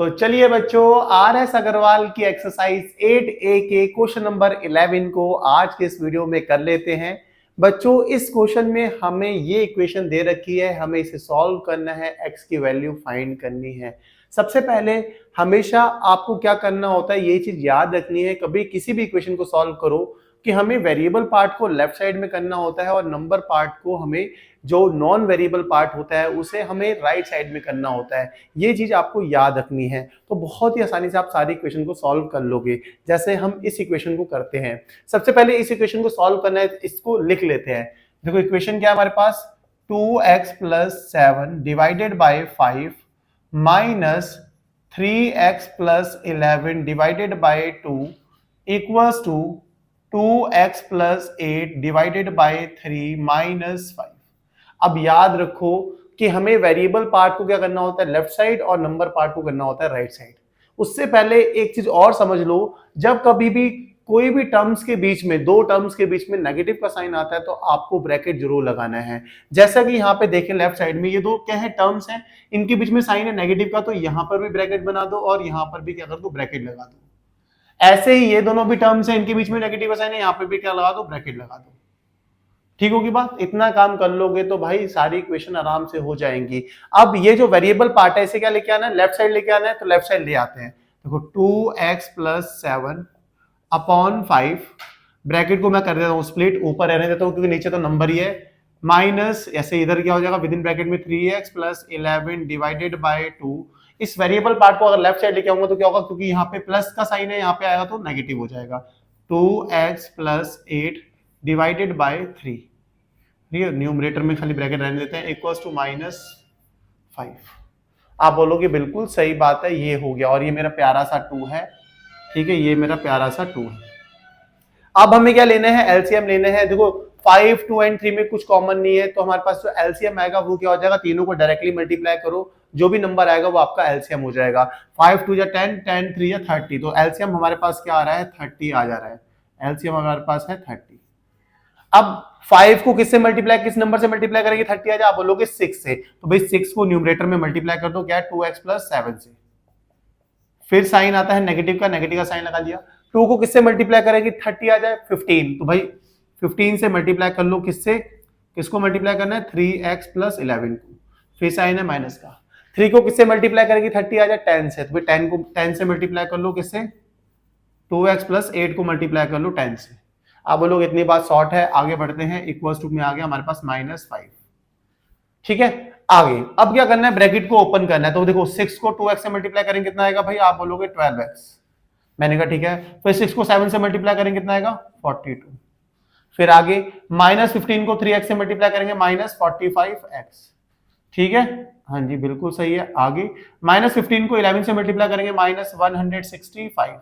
तो चलिए बच्चों, RS अग्रवाल की एक्सरसाइज 8A के क्वेश्चन नंबर 11 को आज के इस वीडियो में कर लेते हैं। बच्चों, इस क्वेश्चन में हमें ये इक्वेशन दे रखी है, हमें इसे सॉल्व करना है, x की वैल्यू फाइंड करनी है। सबसे पहले हमेशा आपको क्या करना होता है, ये चीज याद रखनी है, कभी किसी भी इक्वेशन को सॉल्व करो कि हमें वेरिएबल पार्ट को लेफ्ट साइड में करना होता है और नंबर पार्ट को हमें, जो नॉन वेरिएबल पार्ट होता है, उसे हमें राइट साइड में करना होता है। ये चीज आपको याद रखनी है, तो बहुत ही आसानी से आप सारी इक्वेशन को सॉल्व कर लोगे। जैसे हम इस इक्वेशन को करते हैं, सबसे पहले इस इक्वेशन को सॉल्व करना है, इसको लिख लेते हैं। देखो इक्वेशन क्या है हमारे पास, 2x + 7 divided by 5 minus 3x + 11 divided by 2 equals to 2x + 8 divided by 3 minus 5। अब याद रखो कि हमें वेरिएबल पार्ट को क्या करना होता है, लेफ्ट साइड, और नंबर पार्ट को करना होता है राइट साइड। उससे पहले एक चीज और समझ लो, जब कभी भी कोई भी टर्म्स के बीच में, दो टर्म्स के बीच में नेगेटिव का साइन आता है तो आपको ब्रैकेट जरूर लगाना है। जैसा कि यहाँ पे देखें लेफ्ट साइड में, ये दो क्या है, टर्म्स हैं, इनके बीच में साइन है नेगेटिव का, तो यहाँ पर भी ब्रैकेट बना दो और यहाँ पर भी क्या कर दो, ब्रैकेट लगा दो। ऐसे ही ये दोनों भी टर्म्स हैं, इनके बीच में नेगेटिव का साइन है, यहाँ पे भी क्या लगा दो, ब्रैकेट लगा दो। ठीक होगी बात? इतना काम कर लोगे तो भाई सारी इक्वेशन आराम से हो जाएंगी। अब ये जो वेरिएबल पार्ट है, इसे क्या लेके आना है, लेफ्ट साइड लेके आना है, तो लेफ्ट साइड ले आते हैं। देखो 2x + 7 अपॉन 5, ब्रैकेट को मैं कर देता हूं स्प्लिट, ऊपर रहने देता हूं क्योंकि नीचे तो नंबर ही है, माइनस ऐसे इधर क्या हो जाएगा, विद इन ब्रैकेट में 3x + 11 डिवाइडेड बाय 2। इस वेरिएबल पार्ट को अगर लेफ्ट साइड लेके आऊंगा तो क्या होगा, क्योंकि यहाँ पे प्लस का साइन है, यहाँ पे आएगा तो नेगेटिव हो जाएगा। 2x + 8 डिवाइडेड बाय 3, ठीक है, न्यूमरेटर में खाली ब्रैकेट रहने देते हैं, इक्वल्स टू -5। आप बोलोगे बिल्कुल सही बात है, ये हो गया, और ये मेरा प्यारा सा 2 है, ठीक है, ये मेरा प्यारा सा 2 है। अब हमें क्या लेना है, एलसीएम लेना है। देखो 5, 2 एंड 3 में कुछ कॉमन नहीं है, तो हमारे पास जो एलसीएम आएगा वो क्या हो जाएगा, तीनों को डायरेक्टली मल्टीप्लाई करो, जो भी नंबर आएगा वो आपका एलसीएम हो जाएगा। 5 2 या 10, 10 3 या 30, तो एलसीएम हमारे पास क्या आ रहा है, 30 आ जा रहा है। एलसीएम हमारे पास है 30। अब 5 को किससे मल्टीप्लाई, किस नंबर से मल्टीप्लाई करेंगे 30 आ जाए, आप बोलोगे 6 से, तो भाई 6 को न्यूमरेटर में मल्टीप्लाई कर दो, क्या है, 2x + 7 से। फिर साइन आता है नेगेटिव का, नेगेटिव का साइन लगा दिया। 2 को किससे मल्टीप्लाई करेंगे, 30 आ जाए, 15, तो भाई 15 से मल्टीप्लाई कर लो, किससे, किसको मल्टीप्लाई करना है, 3x + 11 को, फिर साइन है माइनस का। 3 को किससे मल्टीप्लाई करेंगे, 30 आ जाए, 10 से, तो भाई 10 को 10 से मल्टीप्लाई कर लो, किससे, 2x + 8 को मल्टीप्लाई कर लो 10 से। आप बोलोगे इतनी बात शॉर्ट है, आगे बढ़ते हैं, इक्वल्स टू में आ गया हमारे पास -5। ठीक है, आगे अब क्या करना है, ब्रैकेट को ओपन करना है। तो देखो 6 को 2x से मल्टीप्लाई करेंगे कितना आएगा भाई, आप बोलोगे 12x। मैंने कहा ठीक है, फिर 6 को 7 से मल्टीप्लाई करेंगे कितना आएगा, 42। फिर आगे -15 को 3x से मल्टीप्लाई करेंगे -45x। ठीक है, हाँ जी बिल्कुल सही है। आगे -15 को 11 से मल्टीप्लाई करेंगे -165।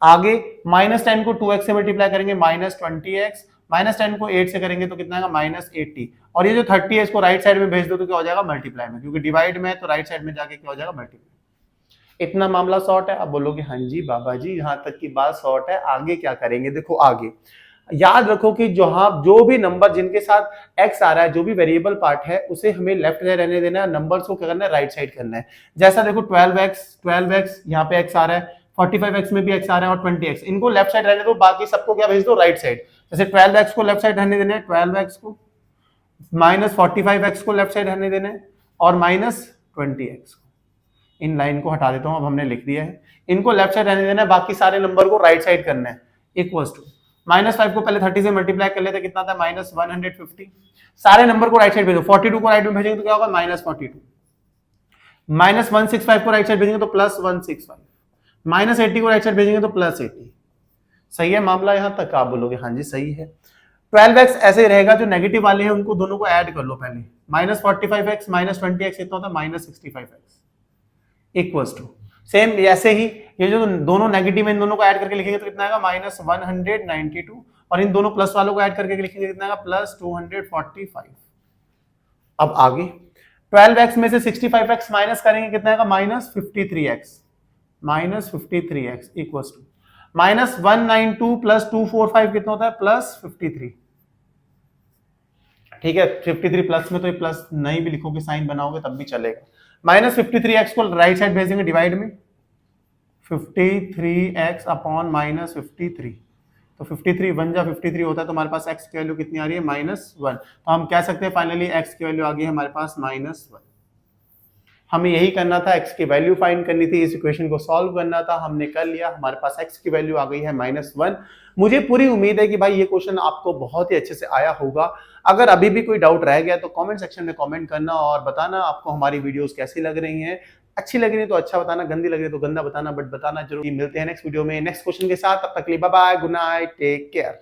आगे -10 को 2x से मल्टीप्लाई करेंगे -20x, -10 को 8 से करेंगे तो कितना आएगा, -80। और ये जो 30 है इसको राइट साइड में भेज दो तो क्या हो जाएगा, मल्टीप्लाई में, क्योंकि डिवाइड में है तो राइट साइड में जाके क्या हो जाएगा, मल्टीप्लाई। इतना मामला शॉर्ट है। अब बोलोगे हाँ जी बाबा जी, यहां तक की बात शॉर्ट है, आगे क्या करेंगे। देखो आगे याद रखो कि जो भी नंबर जिनके साथ x आ रहा है, जो भी वेरिएबल पार्ट है, उसे हमें लेफ्ट साइड रहने देना है, नंबर्स को क्या करना है, राइट साइड करना है। जैसा देखो 12x यहाँ पे x आ रहा है, 45x में भी x आ रहा है, और 20x, इनको लेफ्ट साइड रहने दो, बाकी सबको क्या भेज दो, राइट साइड। जैसे 12x को लेफ्ट साइड रहने देना है, 12x को, -45x को लेफ्ट साइड रहने देना है, और -20x को। इन लाइन को हटा देता हूं, अब हमने लिख दिया है, इनको लेफ्ट साइड रहने देना है, बाकी सारे नंबर को राइट साइड करना है। इक्वल्स टू -5 को पहले 30 से मल्टीप्लाई कर लेते, कितना था, -150। सारे नंबर को राइट साइड भेजो, 42 को राइट में भेजेंगे तो क्या होगा, -42। -165 को राइट साइड भेजेंगे तो +165। -80 को राइट साइड भेजेंगे तो +80। सही है मामला यहां तक, आप बोलोगे हाँ जी सही है। 12x ऐसे ही रहेगा, जो नेगेटिव वाले हैं उनको दोनों को ऐड कर लो पहले, -45x -20x कितना होता है, -65x। इक्वल्स टू सेम ऐसे ही, ये जो दोनों नेगेटिव है इन दोनों को ऐड करके लिखेंगे तो कितना आएगा, -192, और इन दोनों प्लस वालों को ऐड करके लिखेंगे कितना आएगा, +245। अब आगे 12x में से 65x माइनस करेंगे कितना आएगा, -53x। -53x इक्वल्स टू -192 + 245 कितना होता है, +53। ठीक है, 53 प्लस में तो ये प्लस नहीं भी लिखोगे, साइन बनाओगे तब भी चलेगा। माइनस 53x को राइट साइड भेजेंगे डिवाइड में, 53x अपॉन माइनस 53, तो 53 वन जा 53 होता है, तो हमारे पास x की वैल्यू कितनी आ रही है, -1। तो हम कह सकते हैं फाइनली x की वैल्यू आ गई है हमारे पास -1। हमें यही करना था, x की वैल्यू फाइंड करनी थी, इस इक्वेशन को सॉल्व करना था, हमने कर लिया, हमारे पास x की वैल्यू आ गई है -1। मुझे पूरी उम्मीद है कि भाई ये क्वेश्चन आपको बहुत ही अच्छे से आया होगा। अगर अभी भी कोई डाउट रह गया तो कमेंट सेक्शन में कमेंट करना और बताना आपको हमारी वीडियोस कैसी लग रही हैं। अच्छी लग रही है तो अच्छा बताना, गंदी लग रही है तो गंदा बताना, बट बताना जरूर। मिलते हैं नेक्स्ट वीडियो में नेक्स्ट क्वेश्चन के साथ, तब तक के लिए bye bye, good night, take care.